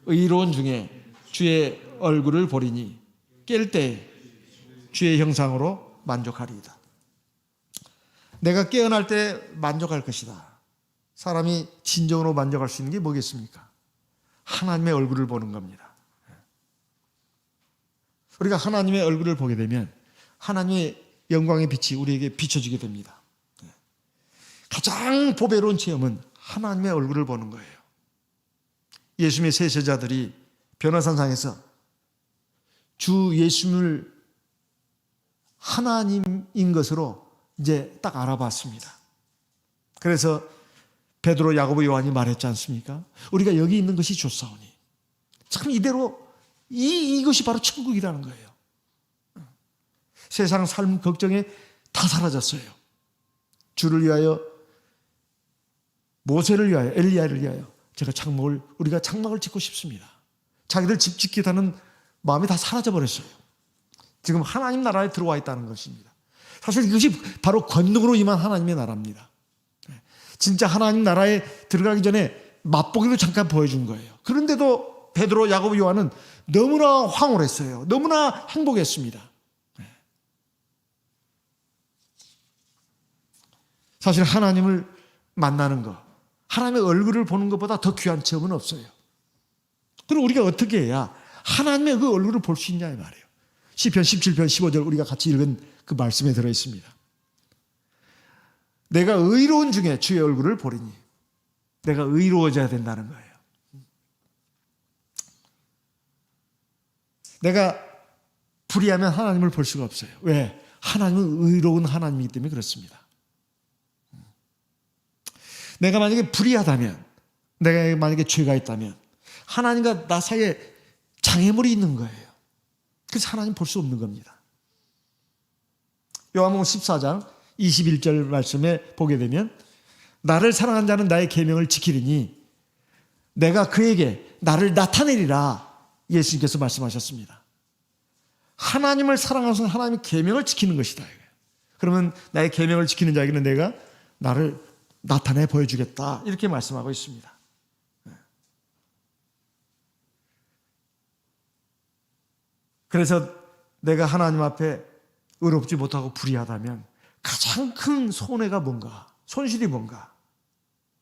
의로운 중에 주의 얼굴을 보리니 깰 때 주의 형상으로 만족하리이다. 내가 깨어날 때 만족할 것이다. 사람이 진정으로 만족할 수 있는 게 뭐겠습니까? 하나님의 얼굴을 보는 겁니다. 우리가 하나님의 얼굴을 보게 되면 하나님의 영광의 빛이 우리에게 비춰지게 됩니다. 가장 보배로운 체험은 하나님의 얼굴을 보는 거예요. 예수님의 세 제자들이 변화산상에서 주 예수님을 하나님인 것으로 이제 딱 알아봤습니다. 그래서 베드로, 야고보, 요한이 말했지 않습니까? 우리가 여기 있는 것이 좋사오니. 참 이대로 이것이 바로 천국이라는 거예요. 세상 삶 걱정에 다 사라졌어요. 주를 위하여, 모세를 위하여, 엘리야를 위하여 우리가 장막을 짓고 싶습니다. 자기들 집 짓겠다는 마음이 다 사라져 버렸어요. 지금 하나님 나라에 들어와 있다는 것입니다. 사실 이것이 바로 권능으로 임한 하나님의 나라입니다. 진짜 하나님 나라에 들어가기 전에 맛보기도 잠깐 보여준 거예요. 그런데도 베드로, 야고보, 요한은 너무나 황홀했어요. 너무나 행복했습니다. 사실 하나님을 만나는 것, 하나님의 얼굴을 보는 것보다 더 귀한 체험은 없어요. 그럼 우리가 어떻게 해야 하나님의 그 얼굴을 볼 수 있냐 이 말이에요. 시편 17편 15절 우리가 같이 읽은 그 말씀에 들어있습니다. 내가 의로운 중에 주의 얼굴을 보리니. 내가 의로워져야 된다는 거예요. 내가 불의하면 하나님을 볼 수가 없어요. 왜? 하나님은 의로운 하나님이기 때문에 그렇습니다. 내가 만약에 불의하다면, 내가 만약에 죄가 있다면 하나님과 나 사이에 장애물이 있는 거예요. 그래서 하나님 볼 수 없는 겁니다. 요한복음 14장 21절 말씀에 보게 되면 나를 사랑한 자는 나의 계명을 지키리니 내가 그에게 나를 나타내리라 예수님께서 말씀하셨습니다. 하나님을 사랑하는 하나님의 계명을 지키는 것이다. 그러면 나의 계명을 지키는 자에게는 내가 나를 나타내 보여주겠다 이렇게 말씀하고 있습니다. 그래서 내가 하나님 앞에 의롭지 못하고 불의하다면 가장 큰 손해가 뭔가, 손실이 뭔가,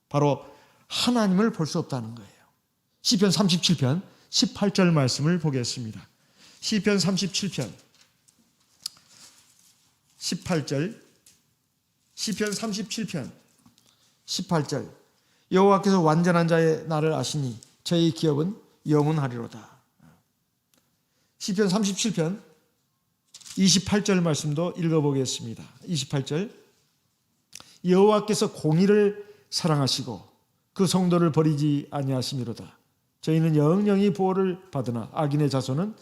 바로 하나님을 볼 수 없다는 거예요. 시편 37편 18절 말씀을 보겠습니다. 시편 37편 18절, 시편 37편 18절 여호와께서 완전한 자의 나를 아시니 저의 기업은 영원하리로다. 시편 37편 28절 말씀도 읽어보겠습니다. 28절 여호와께서 공의를 사랑하시고 그 성도를 버리지 아니하심이로다. 저희는 영영이 보호를 받으나 악인의 자손은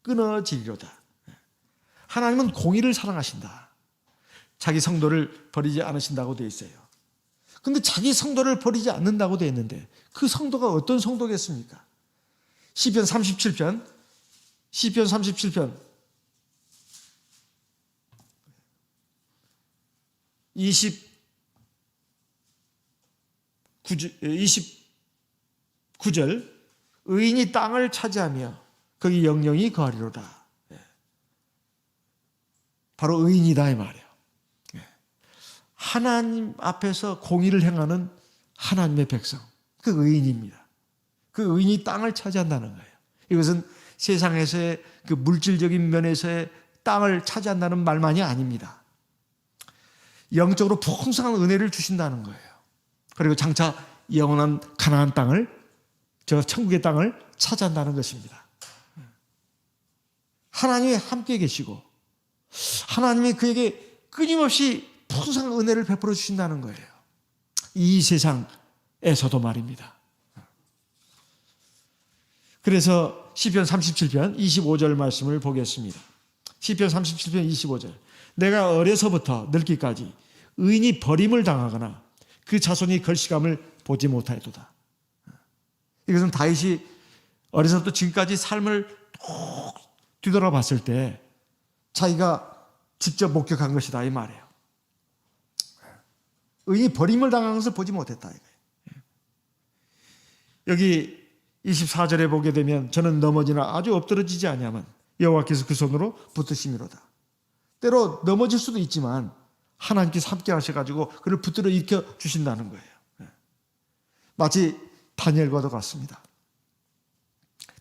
끊어지리로다. 하나님은 공의를 사랑하신다. 자기 성도를 버리지 않으신다고 되어 있어요. 근데 자기 성도를 버리지 않는다고 되어 있는데 그 성도가 어떤 성도겠습니까? 시편 37편 29절 의인이 땅을 차지하며 거기 영영이 거하리로다. 바로 의인이다 이 말이에요. 하나님 앞에서 공의를 행하는 하나님의 백성, 그 의인입니다. 그 의인이 땅을 차지한다는 거예요. 이것은 세상에서의 그 물질적인 면에서의 땅을 차지한다는 말만이 아닙니다. 영적으로 풍성한 은혜를 주신다는 거예요. 그리고 장차 영원한 가나안 땅을, 저 천국의 땅을 차지한다는 것입니다. 하나님이 함께 계시고 하나님이 그에게 끊임없이 풍성한 은혜를 베풀어 주신다는 거예요. 이 세상에서도 말입니다. 그래서 시편 37편 25절 말씀을 보겠습니다. 시편 37편 25절 내가 어려서부터 늙기까지 의인이 버림을 당하거나 그 자손이 걸시감을 보지 못하였도다. 이것은 다윗이 어려서부터 지금까지 삶을 쭉 뒤돌아봤을 때 자기가 직접 목격한 것이다 이 말이에요. 의인이 버림을 당한 것을 보지 못했다 이거예요. 여기 24절에 보게 되면 저는 넘어지나 아주 엎드러지지 아니하면 여호와께서 그 손으로 붙드심이로다. 때로 넘어질 수도 있지만 하나님께서 함께 하셔가지고 그를 붙들어 일으켜 주신다는 거예요. 마치 다니엘과도 같습니다.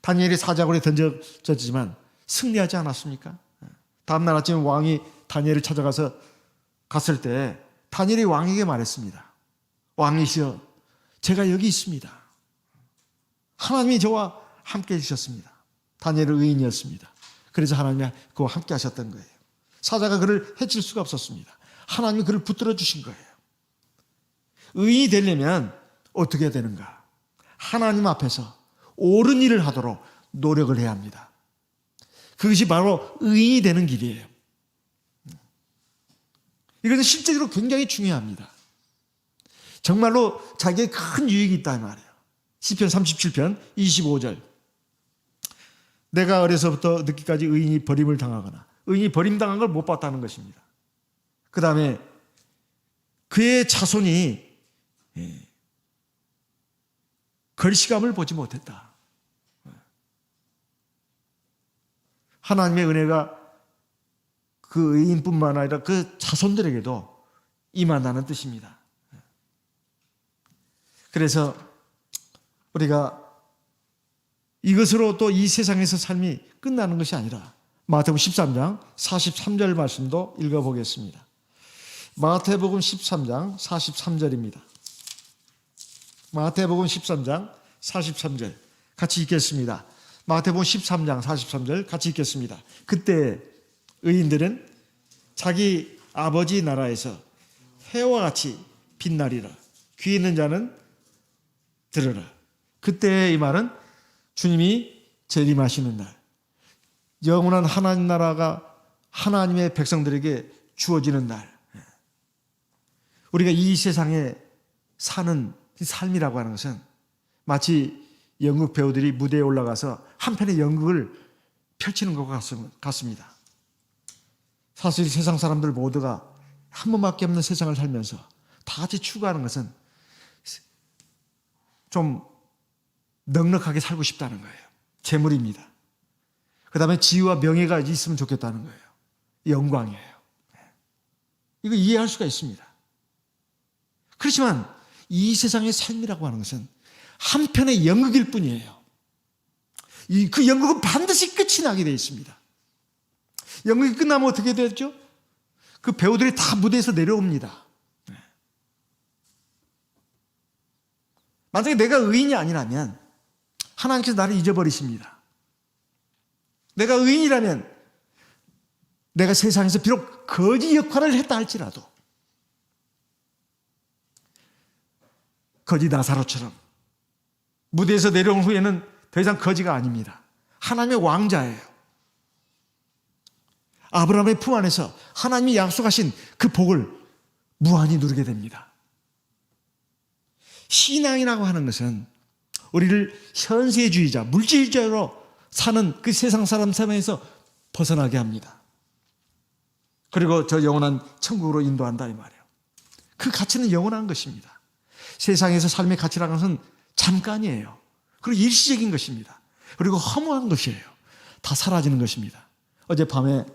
다니엘이 사자굴에 던져졌지만 승리하지 않았습니까? 다음날 아침에 왕이 다니엘을 찾아가서 갔을 때 다니엘이 왕에게 말했습니다. 왕이시여, 제가 여기 있습니다. 하나님이 저와 함께 해주셨습니다. 다니엘은 의인이었습니다. 그래서 하나님이 그와 함께 하셨던 거예요. 사자가 그를 해칠 수가 없었습니다. 하나님이 그를 붙들어 주신 거예요. 의인이 되려면 어떻게 해야 되는가? 하나님 앞에서 옳은 일을 하도록 노력을 해야 합니다. 그것이 바로 의인이 되는 길이에요. 이것은 실제로 굉장히 중요합니다. 정말로 자기의 큰 유익이 있다는 말이에요. 시편 37편 25절. 내가 어려서부터 늦기까지 의인이 버림을 당하거나 의인이 버림당한 걸 못 봤다는 것입니다. 그 다음에 그의 자손이 걸시감을 보지 못했다. 하나님의 은혜가 그 의인뿐만 아니라 그 자손들에게도 임한다는 뜻입니다. 그래서 우리가 이것으로 또 이 세상에서 삶이 끝나는 것이 아니라 마태복음 13장 43절 말씀도 읽어보겠습니다. 마태복음 13장 43절입니다. 마태복음 13장 43절 같이 읽겠습니다. 마태복음 13장 43절 같이 읽겠습니다. 그때 의인들은 자기 아버지 나라에서 해와 같이 빛나리라. 귀 있는 자는 들으라. 그때 이 말은 주님이 재림하시는 날, 영원한 하나님 나라가 하나님의 백성들에게 주어지는 날, 우리가 이 세상에 사는 삶이라고 하는 것은 마치 연극 배우들이 무대에 올라가서 한 편의 연극을 펼치는 것 같습니다. 사실 세상 사람들 모두가 한 번밖에 없는 세상을 살면서 다 같이 추구하는 것은 좀 넉넉하게 살고 싶다는 거예요. 재물입니다. 그 다음에 지위와 명예가 있으면 좋겠다는 거예요. 영광이에요. 이거 이해할 수가 있습니다. 그렇지만 이 세상의 삶이라고 하는 것은 한편의 연극일 뿐이에요. 그 연극은 반드시 끝이 나게 되어 있습니다. 연극이 끝나면 어떻게 되죠? 그 배우들이 다 무대에서 내려옵니다. 만약에 내가 의인이 아니라면 하나님께서 나를 잊어버리십니다. 내가 의인이라면 내가 세상에서 비록 거지 역할을 했다 할지라도 거지 나사로처럼 무대에서 내려온 후에는 더 이상 거지가 아닙니다. 하나님의 왕자예요. 아브라함의 품 안에서 하나님이 약속하신 그 복을 무한히 누리게 됩니다. 신앙이라고 하는 것은 우리를 현세주의자, 물질주의로 사는 그 세상 사람 삶에서 벗어나게 합니다. 그리고 저 영원한 천국으로 인도한다 이 말이에요. 그 가치는 영원한 것입니다. 세상에서 삶의 가치라는 것은 잠깐이에요. 그리고 일시적인 것입니다. 그리고 허무한 것이에요. 다 사라지는 것입니다. 어젯밤에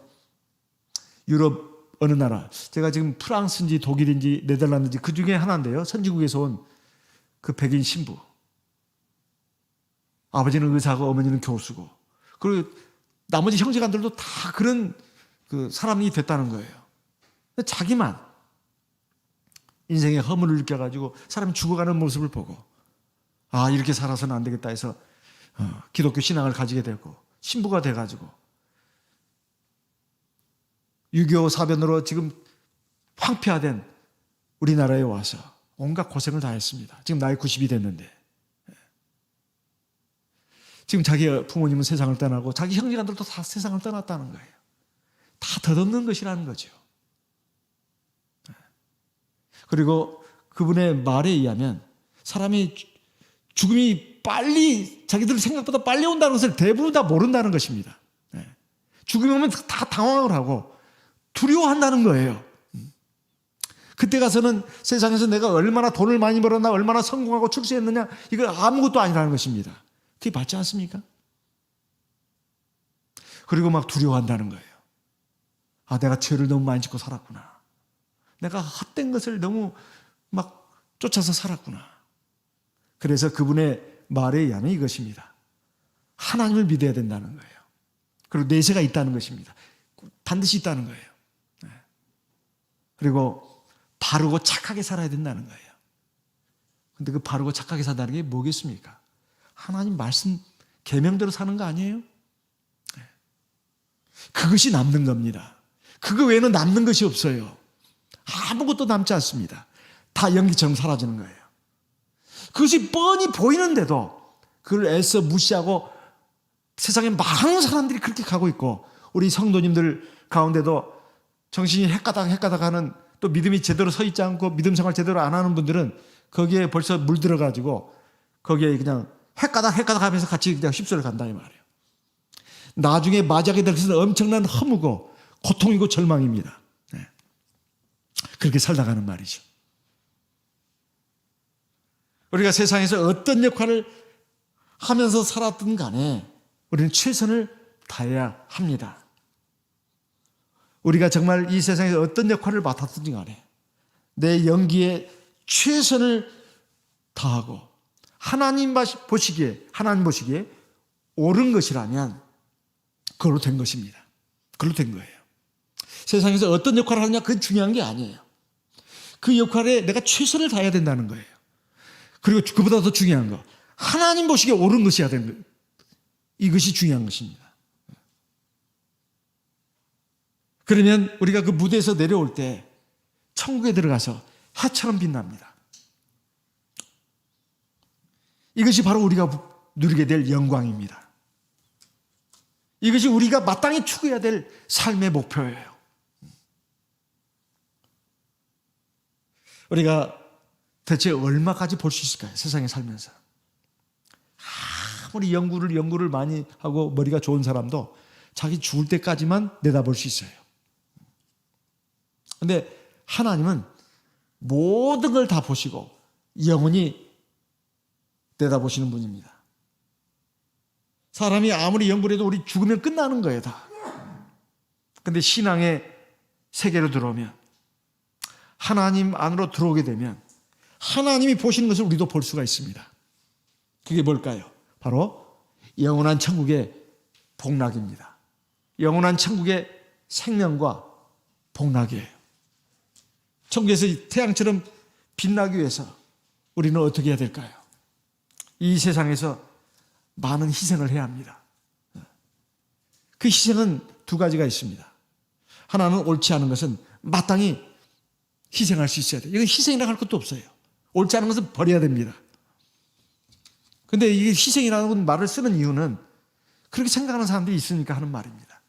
유럽 어느 나라, 제가 지금 프랑스인지 독일인지 네덜란드인지 그 중에 하나인데요. 선진국에서 온 그 백인 신부. 아버지는 의사고 어머니는 교수고 그리고 나머지 형제간들도 다 그런 그 사람이 됐다는 거예요. 자기만 인생의 허물을 느껴가지고 사람이 죽어가는 모습을 보고 아 이렇게 살아서는 안 되겠다 해서 기독교 신앙을 가지게 되고 신부가 돼가지고 유교 사변으로 지금 황폐화된 우리나라에 와서 온갖 고생을 다 했습니다. 지금 나이 90이 됐는데 지금 자기 부모님은 세상을 떠나고 자기 형제간들도 다 세상을 떠났다는 거예요. 다 덧없는 것이라는 거죠. 그리고 그분의 말에 의하면 사람이 죽음이 빨리 자기들 생각보다 빨리 온다는 것을 대부분 다 모른다는 것입니다. 죽음이 오면 다 당황을 하고 두려워한다는 거예요. 그때 가서는 세상에서 내가 얼마나 돈을 많이 벌었나, 얼마나 성공하고 출세했느냐, 이거 아무것도 아니라는 것입니다. 그게 맞지 않습니까? 그리고 막 두려워한다는 거예요. 아, 내가 죄를 너무 많이 짓고 살았구나. 내가 헛된 것을 너무 막 쫓아서 살았구나. 그래서 그분의 말에 의하면 이것입니다. 하나님을 믿어야 된다는 거예요. 그리고 내세가 있다는 것입니다. 반드시 있다는 거예요. 그리고 바르고 착하게 살아야 된다는 거예요. 근데 그 바르고 착하게 산다는 게 뭐겠습니까? 하나님 말씀 계명대로 사는 거 아니에요? 그것이 남는 겁니다. 그거 외에는 남는 것이 없어요. 아무것도 남지 않습니다. 다 연기처럼 사라지는 거예요. 그것이 뻔히 보이는데도 그걸 애써 무시하고 세상에 많은 사람들이 그렇게 가고 있고, 우리 성도님들 가운데도 정신이 헷가닥 하는, 또 믿음이 제대로 서 있지 않고 믿음 생활 제대로 안 하는 분들은 거기에 벌써 물들어가지고 거기에 그냥 헷가닥 하면서 같이 그냥 휩쓸어 간다 이 말이에요. 나중에 맞이하게 될 것은 엄청난 허무고 고통이고 절망입니다. 그렇게 살다가는 말이죠. 우리가 세상에서 어떤 역할을 하면서 살았든 간에 우리는 최선을 다해야 합니다. 우리가 정말 이 세상에서 어떤 역할을 맡았든지 간에 내 연기에 최선을 다하고 하나님 보시기에 옳은 것이라면 그걸로 된 것입니다. 그걸로 된 거예요. 세상에서 어떤 역할을 하느냐, 그건 중요한 게 아니에요. 그 역할에 내가 최선을 다해야 된다는 거예요. 그리고 그보다 더 중요한 거, 하나님 보시기에 옳은 것이어야 되는 거예요. 이것이 중요한 것입니다. 그러면 우리가 그 무대에서 내려올 때 천국에 들어가서 해처럼 빛납니다. 이것이 바로 우리가 누리게 될 영광입니다. 이것이 우리가 마땅히 추구해야 될 삶의 목표예요. 우리가 대체 얼마까지 볼 수 있을까요? 세상에 살면서. 아무리 연구를 많이 하고 머리가 좋은 사람도 자기 죽을 때까지만 내다볼 수 있어요. 그런데 하나님은 모든 걸 다 보시고 영원히 내다보시는 분입니다. 사람이 아무리 연구를 해도 우리 죽으면 끝나는 거예요, 다. 그런데 신앙의 세계로 들어오면, 하나님 안으로 들어오게 되면 하나님이 보시는 것을 우리도 볼 수가 있습니다. 그게 뭘까요? 바로 영원한 천국의 복락입니다. 영원한 천국의 생명과 복락이에요. 천국에서 태양처럼 빛나기 위해서 우리는 어떻게 해야 될까요? 이 세상에서 많은 희생을 해야 합니다. 그 희생은 두 가지가 있습니다. 하나는 옳지 않은 것은 마땅히 희생할 수 있어야 돼요. 이건 희생이라고 할 것도 없어요. 옳지 않은 것은 버려야 됩니다. 그런데 이 희생이라는 말을 쓰는 이유는 그렇게 생각하는 사람들이 있으니까 하는 말입니다.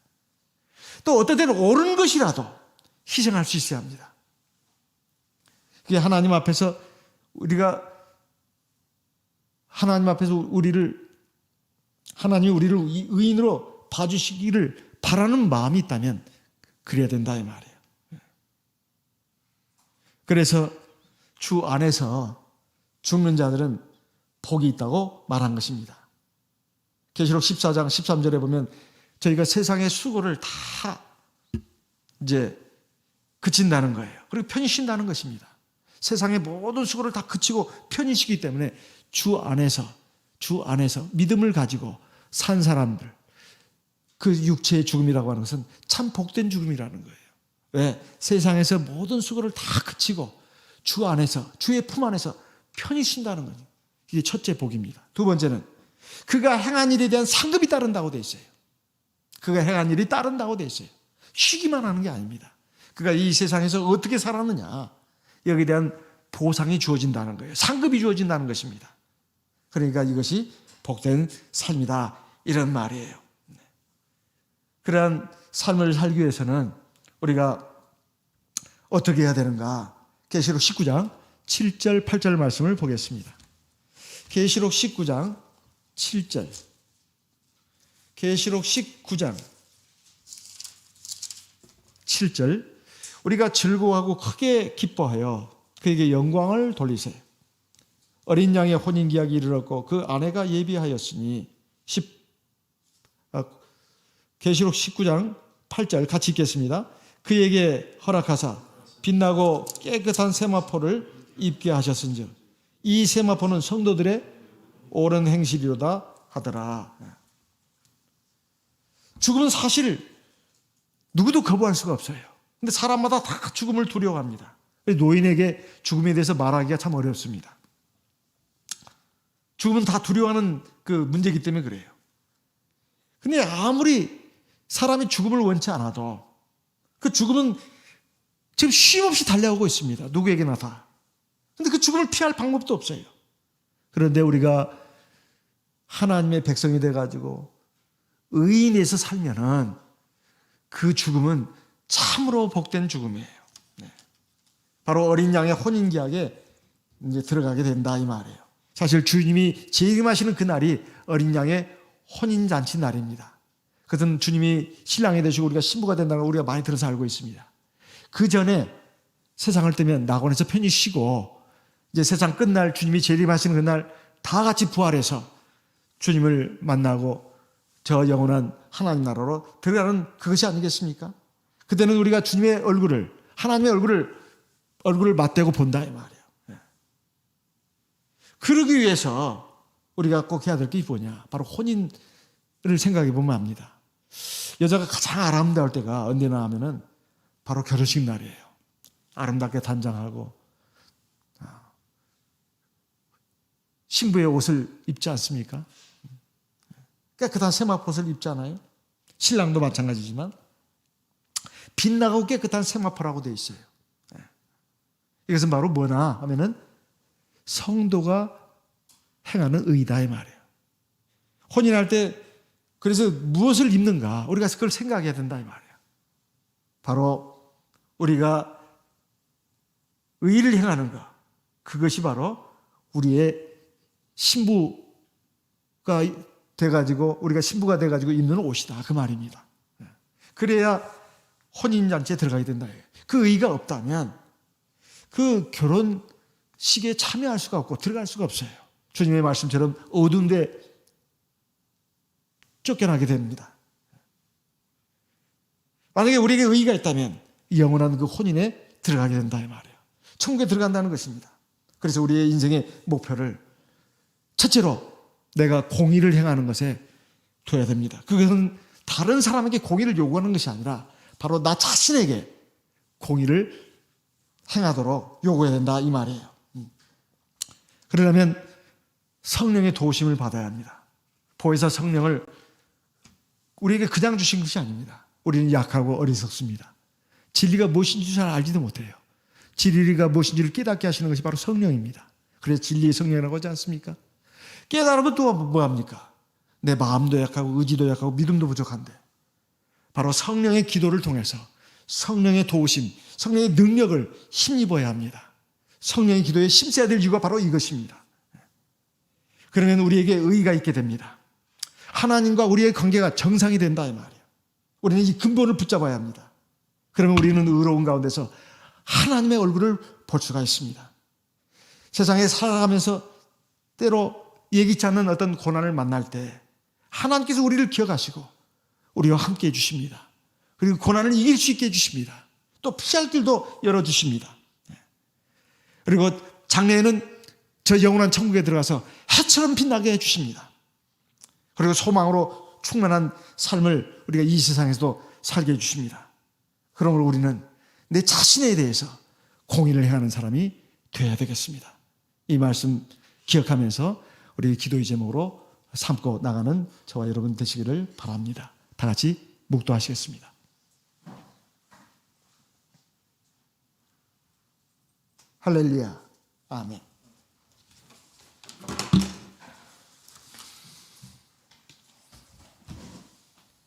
또 어떨 때는 옳은 것이라도 희생할 수 있어야 합니다. 그게 하나님 앞에서 하나님이 우리를 의인으로 봐주시기를 바라는 마음이 있다면 그래야 된다 이 말이에요. 그래서 주 안에서 죽는 자들은 복이 있다고 말한 것입니다. 계시록 14장 13절에 보면 저희가 세상의 수고를 다 이제 그친다는 거예요. 그리고 편히 쉰다는 것입니다. 세상의 모든 수고를 다 그치고 편히 쉬기 때문에 주 안에서 믿음을 가지고 산 사람들, 그 육체의 죽음이라고 하는 것은 참 복된 죽음이라는 거예요. 왜? 세상에서 모든 수고를 다 그치고 주 안에서, 주의 품 안에서 편히 쉰다는 거죠. 이게 첫째 복입니다. 두 번째는 그가 행한 일에 대한 상급이 따른다고 되어 있어요. 그가 행한 일이 따른다고 되어 있어요. 쉬기만 하는 게 아닙니다. 그가 이 세상에서 어떻게 살았느냐, 여기에 대한 보상이 주어진다는 거예요. 상급이 주어진다는 것입니다. 그러니까 이것이 복된 삶이다, 이런 말이에요. 그러한 삶을 살기 위해서는 우리가 어떻게 해야 되는가? 계시록 19장 7절 8절 말씀을 보겠습니다. 계시록 19장 7절. 계시록 19장 7절 우리가 즐거워하고 크게 기뻐하여 그에게 영광을 돌리세요. 어린 양의 혼인기약이 이르렀고 그 아내가 예비하였으니 계시록 19장 8절 같이 읽겠습니다. 그에게 허락하사 빛나고 깨끗한 세마포를 입게 하셨은즉 이 세마포는 성도들의 옳은 행실이로다 하더라. 죽음은 사실 누구도 거부할 수가 없어요. 근데 사람마다 다 죽음을 두려워합니다. 노인에게 죽음에 대해서 말하기가 참 어렵습니다. 죽음은 다 두려워하는 그 문제이기 때문에 그래요. 근데 아무리 사람이 죽음을 원치 않아도 그 죽음은 지금 쉼없이 달려오고 있습니다. 누구에게나 다. 근데 그 죽음을 피할 방법도 없어요. 그런데 우리가 하나님의 백성이 돼가지고 의인에서 살면은 그 죽음은 참으로 복된 죽음이에요. 네. 바로 어린 양의 혼인기약에 이제 들어가게 된다 이 말이에요. 사실 주님이 재림하시는 그 날이 어린 양의 혼인잔치 날입니다. 그것은 주님이 신랑이 되시고 우리가 신부가 된다는 걸 우리가 많이 들어서 알고 있습니다. 그 전에 세상을 뜨면 낙원에서 편히 쉬고 이제 세상 끝날 주님이 재림하시는 그날 다 같이 부활해서 주님을 만나고 저 영원한 하나님 나라로 들어가는 그것이 아니겠습니까? 그때는 우리가 주님의 얼굴을 하나님의 얼굴을 맞대고 본다 이 말이에요. 그러기 위해서 우리가 꼭 해야 될 게 뭐냐? 바로 혼인을 생각해 보면 압니다. 여자가 가장 아름다울 때가 언제나 하면은 바로 결혼식 날이에요. 아름답게 단장하고 신부의 옷을 입지 않습니까? 깨끗한 세마포를 입잖아요. 신랑도 마찬가지지만 빛나고 깨끗한 세마포라고 되어 있어요. 이것은 바로 뭐냐 하면은 성도가 행하는 의다 이 말이에요. 혼인할 때 그래서 무엇을 입는가 우리가 그걸 생각해야 된다 이 말이에요. 바로 우리가 의를 행하는 것 그것이 바로 우리의 신부가 돼가지고 우리가 신부가 돼가지고 입는 옷이다 그 말입니다. 그래야 혼인잔치에 들어가야 된다. 그 의가 없다면 그 결혼식에 참여할 수가 없고 들어갈 수가 없어요. 주님의 말씀처럼 어두운 데 쫓겨나게 됩니다. 만약에 우리에게 의의가 있다면 영원한 그 혼인에 들어가게 된다 이 말이에요. 천국에 들어간다는 것입니다. 그래서 우리의 인생의 목표를 첫째로 내가 공의를 행하는 것에 둬야 됩니다. 그것은 다른 사람에게 공의를 요구하는 것이 아니라 바로 나 자신에게 공의를 행하도록 요구해야 된다 이 말이에요. 그러려면 성령의 도우심을 받아야 합니다. 보혜사 성령을 우리에게 그냥 주신 것이 아닙니다. 우리는 약하고 어리석습니다. 진리가 무엇인지 잘 알지도 못해요. 진리가 무엇인지를 깨닫게 하시는 것이 바로 성령입니다. 그래서 진리의 성령이라고 하지 않습니까? 깨달으면 또 뭐합니까? 내 마음도 약하고 의지도 약하고 믿음도 부족한데 바로 성령의 기도를 통해서 성령의 도우심, 성령의 능력을 힘입어야 합니다. 성령의 기도에 힘써야 될 이유가 바로 이것입니다. 그러면 우리에게 의의가 있게 됩니다. 하나님과 우리의 관계가 정상이 된다 이 말이에요. 우리는 이 근본을 붙잡아야 합니다. 그러면 우리는 의로운 가운데서 하나님의 얼굴을 볼 수가 있습니다. 세상에 살아가면서 때로 예기치 않는 어떤 고난을 만날 때 하나님께서 우리를 기억하시고 우리와 함께 해주십니다. 그리고 고난을 이길 수 있게 해주십니다. 또 피할 길도 열어주십니다. 그리고 장래에는 저 영원한 천국에 들어가서 해처럼 빛나게 해주십니다. 그리고 소망으로 충만한 삶을 우리가 이 세상에서도 살게 해주십니다. 그러므로 우리는 내 자신에 대해서 공의를 행하는 사람이 되어야 되겠습니다. 이 말씀 기억하면서 우리 기도의 제목으로 삼고 나가는 저와 여러분 되시기를 바랍니다. 다 같이 묵도하시겠습니다. 할렐루야. 아멘.